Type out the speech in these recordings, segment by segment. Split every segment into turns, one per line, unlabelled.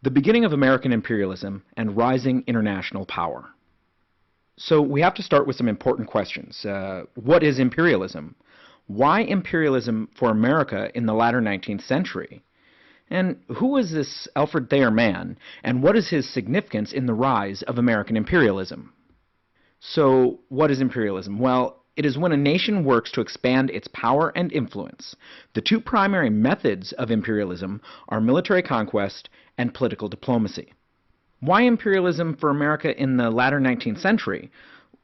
the beginning of American imperialism and rising international power. So we have to start with some important questions. What is imperialism? Why imperialism for America in the latter 19th century? And who is this Alfred Thayer man, and what is his significance in the rise of American imperialism? So what is imperialism? Well, it is when a nation works to expand its power and influence. The two primary methods of imperialism are military conquest and political diplomacy. Why imperialism for America in the latter 19th century?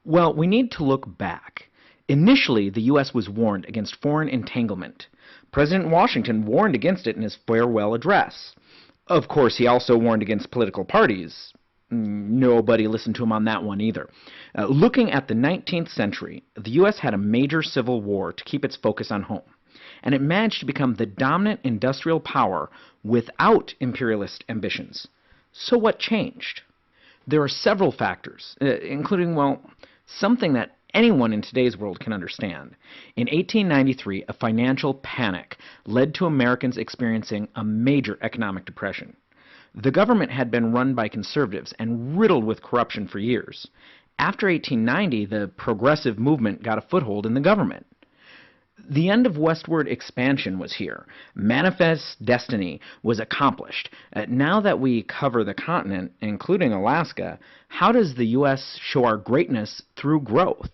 Well, we need to look back. Initially, the U.S. was warned against foreign entanglement. President Washington warned against it in his farewell address. Of course, he also warned against political parties. Nobody listened to him on that one either. Looking at the 19th century, the U.S. had a major civil war to keep its focus on home, and it managed to become the dominant industrial power without imperialist ambitions. So what changed? There are several factors, including, well, something that anyone in today's world can understand. In 1893, a financial panic led to Americans experiencing a major economic depression. The government had been run by conservatives and riddled with corruption for years. After 1890, the progressive movement got a foothold in the government. The end of westward expansion was here. Manifest destiny was accomplished. Now that we cover the continent, including Alaska, how does the U.S. show our greatness through growth?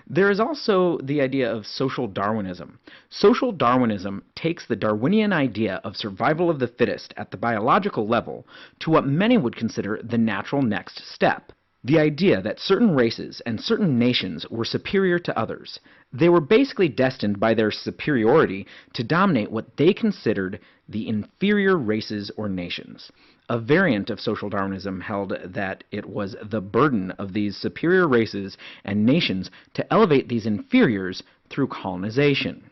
There is also the idea of social Darwinism. Social Darwinism takes the Darwinian idea of survival of the fittest at the biological level to what many would consider the natural next step. The idea that certain races and certain nations were superior to others. They were basically destined by their superiority to dominate what they considered the inferior races or nations. A variant of social Darwinism held that it was the burden of these superior races and nations to elevate these inferiors through colonization.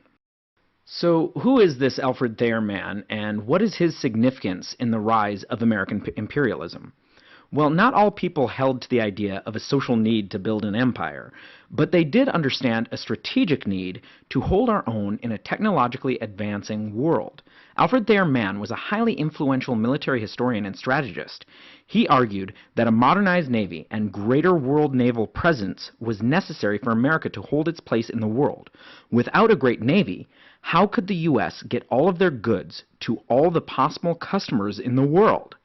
So who is this Alfred Thayer man, and what is his significance in the rise of American imperialism? Well, not all people held to the idea of a social need to build an empire, but they did understand a strategic need to hold our own in a technologically advancing world. Alfred Thayer Mann was a highly influential military historian and strategist. He argued that a modernized navy and greater world naval presence was necessary for America to hold its place in the world. Without a great navy, how could the U.S. get all of their goods to all the possible customers in the world?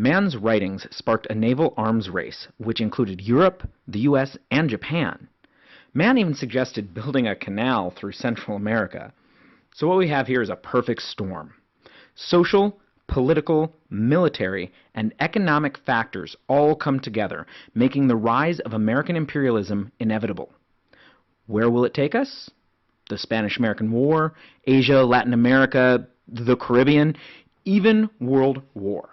Mann's writings sparked a naval arms race, which included Europe, the U.S., and Japan. Mann even suggested building a canal through Central America. So what we have here is a perfect storm. Social, political, military, and economic factors all come together, making the rise of American imperialism inevitable. Where will it take us? The Spanish-American War, Asia, Latin America, the Caribbean, even World War.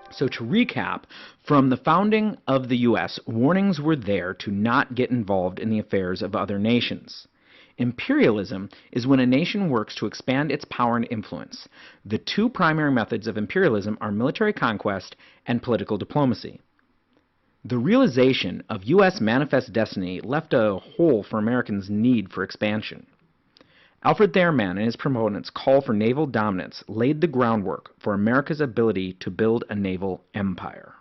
So to recap, from the founding of the U.S., warnings were there to not get involved in the affairs of other nations. Imperialism is when a nation works to expand its power and influence. The two primary methods of imperialism are military conquest and political diplomacy. The realization of U.S. manifest destiny left a hole for Americans' need for expansion. Alfred Thayer Mann and his proponents' call for naval dominance laid the groundwork for America's ability to build a naval empire.